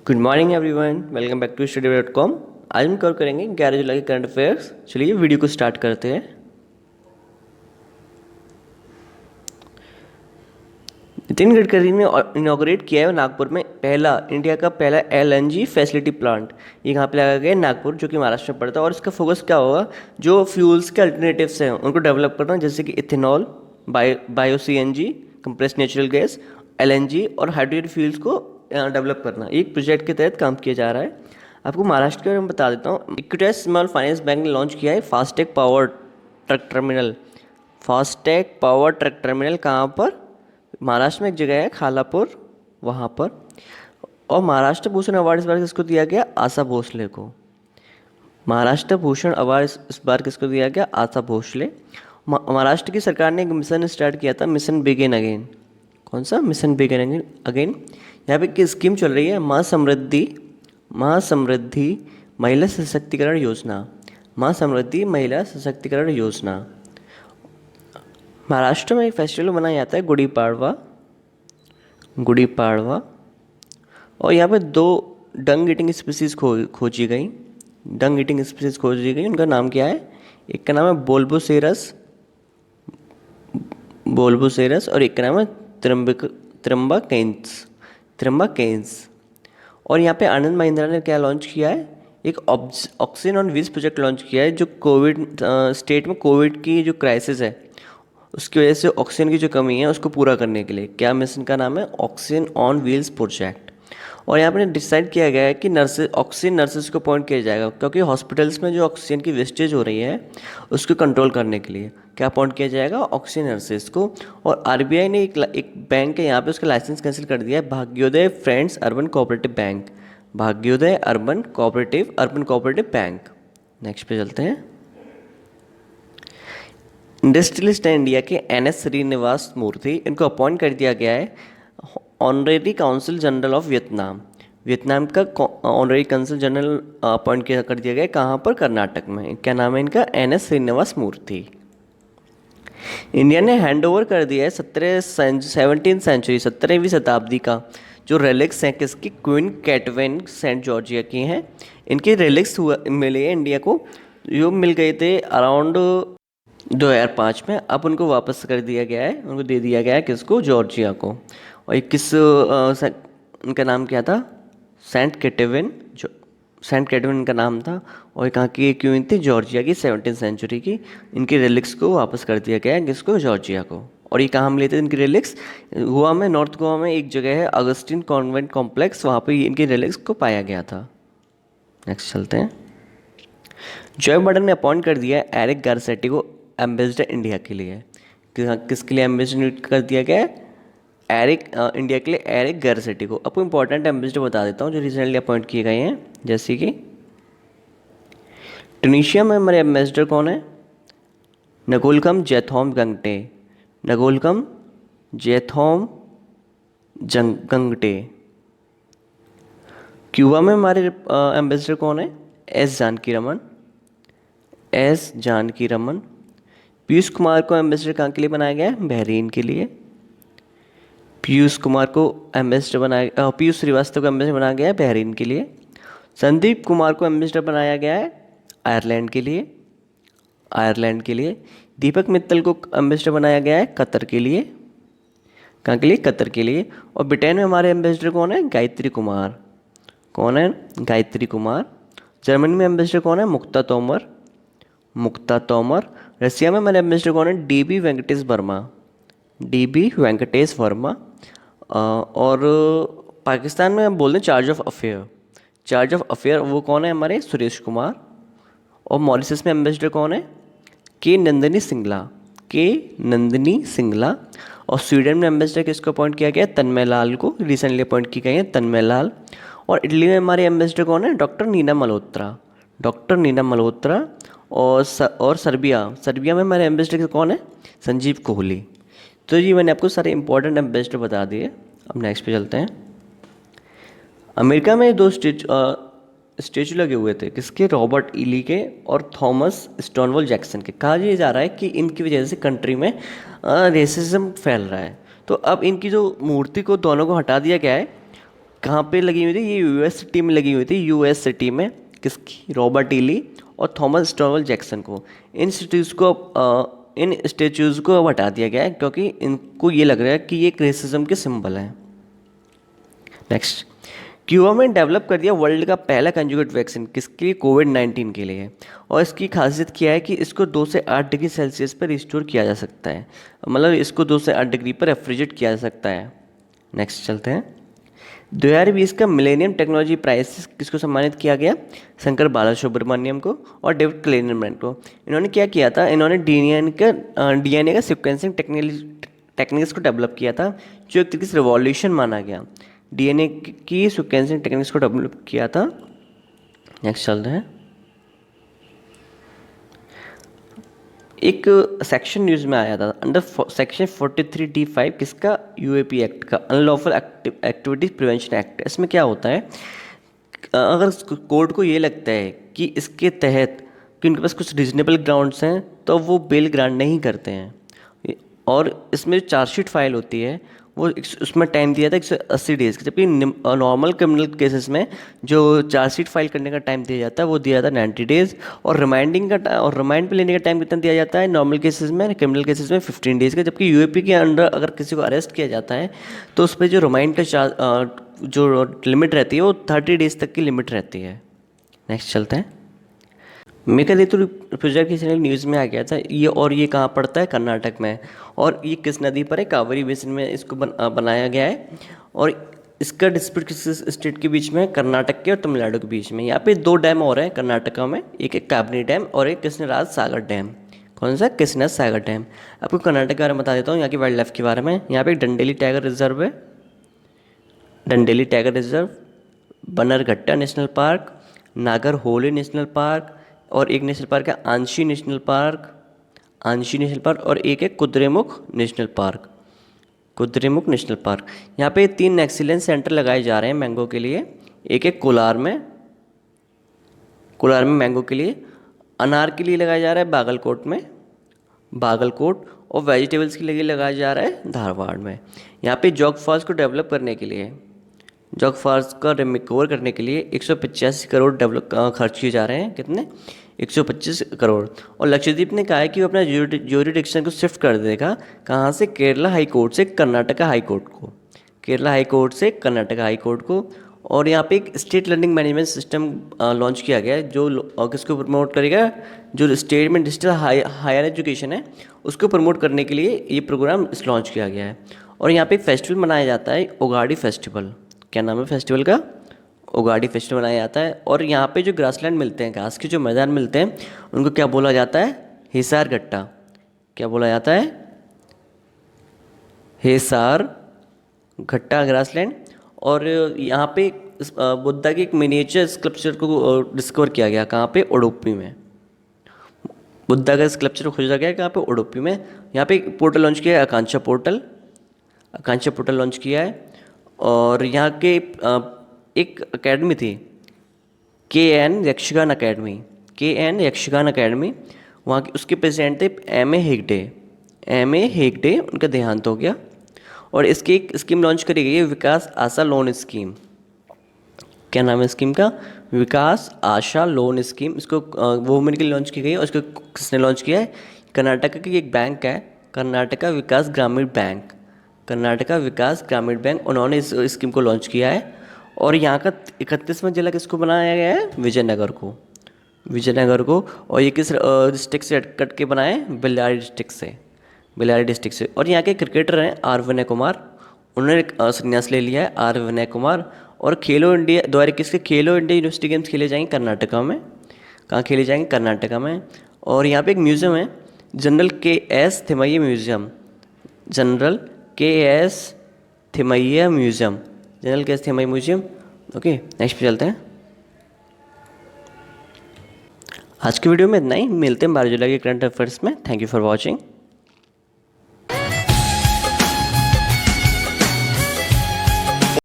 Good morning everyone, welcome back to study.com। आज हम cover करेंगे 11 जुलाई के करंट अफेयर्स। चलिए वीडियो को स्टार्ट करते हैं। नितिन गडकरी ने इनॉग्रेट किया है नागपुर में इंडिया का पहला LNG फैसिलिटी प्लांट। ये कहाँ पे लगाया गया है? नागपुर, जो कि महाराष्ट्र में पड़ता है। और इसका फोकस क्या होगा? जो फ्यूल्स के अल्टरनेटिव्स हैं उनको डेवलप करना, जैसे कि ethanol, bio CNG, compressed natural gas, LNG और हाइड्रोजन फ्यूल्स को डेवलप करना। एक प्रोजेक्ट के तहत काम किया जा रहा है। आपको महाराष्ट्र के बारे में बता देता हूँ। इक्विटास स्मॉल फाइनेंस बैंक ने लॉन्च किया है FASTag power truck terminal. FASTag power truck terminal कहाँ पर? महाराष्ट्र में एक जगह है खालापुर, वहाँ पर। और महाराष्ट्र भूषण अवार्ड इस बार किसको दिया गया? आशा भोसले को। महाराष्ट्र भूषण अवार्ड इस बार किसको दिया गया? आशा भोसले। महाराष्ट्र की सरकार ने एक मिशन स्टार्ट किया था, मिशन बिगिन अगेन। कौन सा? Mission begin again. यहाँ पे की स्कीम चल रही है माँ समृद्धि महिला सशक्तिकरण योजना। माँ समृद्धि महिला सशक्तिकरण योजना। महाराष्ट्र में एक फेस्टिवल मनाया जाता है गुड़ी पाड़वा। और यहाँ पे 2 डंग ईटिंग स्पीसीज खोजी गई। उनका नाम क्या है? एक का नाम है बोल्बोसेरस और एक का नाम है त्रिम्बाकेन्स। और यहाँ पे आनंद महिंद्रा ने क्या लॉन्च किया है? एक oxygen on wheels project launch किया है, जो स्टेट में कोविड की जो क्राइसिस है उसकी वजह से ऑक्सीजन की जो कमी है उसको पूरा करने के लिए। क्या मिशन का नाम है? Oxygen on wheels project. और यहाँ पर डिसाइड किया गया है कि ऑक्सीजन नर्सेज को अपॉइंट किया जाएगा, क्योंकि हॉस्पिटल्स में जो ऑक्सीजन की वेस्टेज हो रही है उसको कंट्रोल करने के लिए क्या अपॉइंट किया जाएगा? ऑक्सीजन नर्सेज को। और RBI ने एक बैंक है यहाँ पे, उसका लाइसेंस कैंसिल कर दिया है, Bhagyoday friends urban cooperative bank. Next पे चलते हैं। इंडस्ट्रियलिस्ट है इंडिया के NS श्रीनिवास मूर्ति, इनको अपॉइंट कर दिया गया है honorary council general of Vietnam का ऑनरेरी काउंसिल जनरल अपॉइंट कर दिया गया है। कहाँ पर? कर्नाटक में। क्या नाम है इनका? NS श्रीनिवास मूर्ति। इंडिया ने हैंड ओवर कर दिया है 17वीं शताब्दी का जो रेलिक्स हैं, किसकी? क्वीन कैटवेन सेंट जॉर्जिया की हैं। इनके रेलिक्स मिले हैं इंडिया को, जो मिल गए थे अराउंड 2005 में। अब उनको वापस कर दिया गया है, उनको दे दिया गया है। किसको? जॉर्जिया को। और इनका नाम क्या था? सेंट कैटवेन इनका नाम था। और कहाँ की क्वीन थी? जॉर्जिया की, 17वीं सेंचुरी की। इनके रिलिक्स को वापस कर दिया गया है। किसको? जॉर्जिया को। और ये कहाँ मिले थे इनके रिलिक्स? गोवा में, नॉर्थ गोवा में एक जगह है अगस्टिन कॉन्वेंट कॉम्प्लेक्स, वहाँ पे इनके रिलिक्स को पाया गया था। नेक्स्ट चलते हैं। जो बाइडेन ने अपॉइंट कर दिया है एरिक गारसेटी को एम्बेसडर इंडिया के लिए। किसके लिए एम्बेसडर कर दिया गया है? इंडिया के लिए एरिक गारसेटी को। आपको इंपॉर्टेंट एम्बेसडर बता देता हूँ जो रिसेंटली अपॉइंट किए गए हैं, जैसे कि ट्यूनीशिया में हमारे एम्बेसडर कौन है? नगोलकम जैथोम गंगटे। क्यूबा में हमारे एम्बेसडर कौन है? एस जानकी रमन। पीयूष कुमार को एम्बेसडर कहाँ के लिए बनाया गया है? बहरीन के लिए। पीयूष श्रीवास्तव को एम्बेसडर बनाया गया है बहरीन के लिए। संदीप कुमार को एम्बेसडर बनाया गया है आयरलैंड के लिए। दीपक मित्तल को एम्बेसडर बनाया गया है कतर के लिए। कहाँ के लिए? कतर के लिए। और ब्रिटेन में हमारे एम्बेसडर कौन है? गायत्री कुमार। जर्मनी में एम्बेसडर कौन है? मुक्ता तोमर। रसिया में हमारे एम्बेसडर कौन है? डीबी वेंकटेश वर्मा। और पाकिस्तान में हम बोल रहे हैं चार्ज ऑफ अफेयर वो कौन है हमारे? सुरेश कुमार। और मॉरिशस में एम्बेसडर कौन है? के नंदिनी सिंगला। और स्वीडन में एम्बेसडर किसको अपॉइंट किया गया? तन्मय लाल को रिसेंटली अपॉइंट की गई है, तन्मय लाल। और इटली में हमारे एम्बेसडर कौन है? डॉक्टर नीना मल्होत्रा। और सर्बिया में हमारे एम्बेसडर कौन है? संजीव कोहली। तो ये मैंने आपको सारे इंपॉर्टेंट एम्बेसडर बता दिए। अब नेक्स्ट पे चलते हैं। अमेरिका में 2 स्टेचू लगे हुए थे, किसके? रॉबर्ट ईली के और थॉमस स्टोनवॉल जैक्सन के। कहा यह जा रहा है कि इनकी वजह से कंट्री में रेसिज्म फैल रहा है। तो अब इनकी जो मूर्ति को दोनों को हटा दिया गया है कहाँ पे लगी हुई थी? ये यूएस सिटी में लगी हुई थी, यूएस सिटी में। किसकी? रॉबर्ट ई ली और थॉमस स्टोवल जैक्सन को। इन स्टेचूज़ को अब हटा दिया गया है क्योंकि इनको ये लग रहा है कि ये एक रेसिज्म के सिंबल हैं। नेक्स्ट, क्यूबा में डेवलप कर दिया वर्ल्ड का पहला कंजुगेट वैक्सीन। किसके लिए? कोविड-19 के लिए। और इसकी खासियत क्या है कि इसको 2 से 8 डिग्री सेल्सियस पर रिस्टोर किया जा सकता है, मतलब इसको 2 से 8 डिग्री पर रेफ्रिजरेट किया जा सकता है। नेक्स्ट चलते हैं। 2020 का मिलेनियम टेक्नोलॉजी प्राइज किसको सम्मानित किया गया? शंकर बालासुब्रमण्यम को और डेविड क्लेनरमैन को। इन्होंने क्या किया था? इन्होंने डीएनए का सिक्वेंसिंग टेक्निक्स को डेवलप किया था, जो एक तरीके से रिवॉल्यूशन माना गया। डीएनए की सिक्वेंसिंग टेक्निक्स को डेवलप किया था। नेक्स्ट चलते हैं। एक सेक्शन न्यूज़ में आया था अंडर सेक्शन 43D5 किसका? यूएपी एक्ट का, अनलॉफुल एक्टिविटीज प्रिवेंशन एक्ट। इसमें क्या होता है? अगर कोर्ट को ये लगता है कि इसके तहत कि उनके पास कुछ रीजनेबल ग्राउंड्स हैं तो वो बेल ग्रांट नहीं करते हैं। और इसमें जो चार्जशीट फाइल होती है वो उसमें टाइम दिया था 180 डेज़ का, जबकि नॉर्मल क्रिमिनल केसेस में जो चार्जशीट फाइल करने का टाइम दिया जाता है वो दिया था 90 डेज़। और रिमाइंड पे लेने का टाइम कितना दिया जाता है नॉर्मल केसेस में, क्रिमिनल केसेस में 15 डेज़ का। जबकि यूएपी के अंडर अगर किसी को अरेस्ट किया जाता है तो उस पर जो रिमाइंड का जो लिमिट रहती है वो 30 डेज़ तक की लिमिट रहती है। नेक्स्ट चलते हैं। मेकालेतुर प्रोजेक्ट की न्यूज़ में आ गया था ये, और ये कहाँ पड़ता है? कर्नाटक में। और ये किस नदी पर है? कावेरी बेसिन में इसको बनाया गया है। और इसका डिस्प्यूट किस स्टेट के बीच में है? कर्नाटक के और तमिलनाडु के बीच में। यहाँ पे 2 डैम और हैं कर्नाटका में, एक है काबनी डैम और एक कृष्णराज सागर डैम। कौन सा? कृष्णराज सागर डैम। आपको कर्नाटक के बारे में बता देता हूँ, यहाँ की वाइल्ड लाइफ के बारे में। यहाँ पे एक डंडेली टाइगर रिजर्व है, Dandeli tiger reserve, Bannerghatta national park, Nagarhole national park, और एक नेशनल पार्क है आंशी नेशनल पार्क, और एक है Kudremukh national park, Kudremukh national park. यहाँ पे 3 एक्सीलेंस सेंटर लगाए जा रहे हैं मैंगो के लिए। एक है कोलार में मैंगो के लिए, अनार के लिए लगाया जा रहा है बागलकोट, और वेजिटेबल्स के लिए लगाया जा रहा है धारवाड़ में। यहाँ पे जॉग फॉल्स को डेवलप करने के लिए, जॉग फॉल्स का रिकवर करने के लिए 185 करोड़ खर्च किए जा रहे हैं। कितने? 125 करोड़। और लक्षद्वीप ने कहा है कि वो अपना ज्यूरिडिक्शन को शिफ्ट कर देगा। कहाँ से? केरला हाई कोर्ट से कर्नाटका हाई कोर्ट को, केरला हाई कोर्ट से कर्नाटका हाई कोर्ट को। और यहाँ पे एक state learning management system launch किया गया है, जो किसको प्रमोट करेगा? जो स्टेट में डिजिटल हायर एजुकेशन है उसको प्रमोट करने के लिए ये प्रोग्राम लॉन्च किया गया है। और यहाँ पे एक फेस्टिवल मनाया जाता है, उगाड़ी फेस्टिवल। क्या नाम है फेस्टिवल का? उगाड़ी फेस्टिवल मनाया जाता है। और यहाँ पे जो ग्रासलैंड मिलते हैं, घास के जो मैदान मिलते हैं, उनको क्या बोला जाता है? हिसार गट्टा। क्या बोला जाता है? हिसार घट्टा ग्रासलैंड। और यहाँ पे बुद्धा की एक मिनिएचर स्कल्पचर को डिस्कवर किया गया। कहाँ पे? उडुपी में। बुद्धा का स्कल्पचर खोजा गया कहाँ पे? उडुपी में। यहाँ पे एक पोर्टल लॉन्च किया है, आकांक्षा पोर्टल लॉन्च किया है। और यहाँ के एक अकेडमी थी, KN यक्षगान अकेडमी, वहाँ की उसके प्रेसिडेंट थे M.A. हेगडे। उनका देहांत हो गया। और इसकी एक स्कीम लॉन्च करी गई है, विकास आशा लोन स्कीम। क्या नाम है स्कीम का? विकास आशा लोन स्कीम। इसको वुमेन के लिए लॉन्च की गई है। और इसको किसने लॉन्च किया है? कर्नाटक की एक बैंक है, कर्नाटका विकास ग्रामीण बैंक, उन्होंने इस स्कीम को लॉन्च किया है। और यहाँ का 31वां जिला किसको बनाया गया है? विजयनगर को। और ये किस डिस्ट्रिक्ट से कट के बनाए? बेल्लारी डिस्ट्रिक्ट से। और यहाँ के क्रिकेटर हैं R. विनय कुमार, उन्होंने संन्यास ले लिया है, R. विनय कुमार। और खेलो इंडिया द्वारा खेलो इंडिया यूनिवर्सिटी गेम्स खेले जाएंगे कर्नाटका में। कहाँ खेले जाएंगे? कर्नाटका में। और यहाँ पे एक म्यूज़ियम है, general K.S. Thimayya museum. Okay, next पे चलते हैं। आज की वीडियो में इतना ही, मिलते हैं 12 जुलाई के करंट अफेयर्स में। Thank you for watching.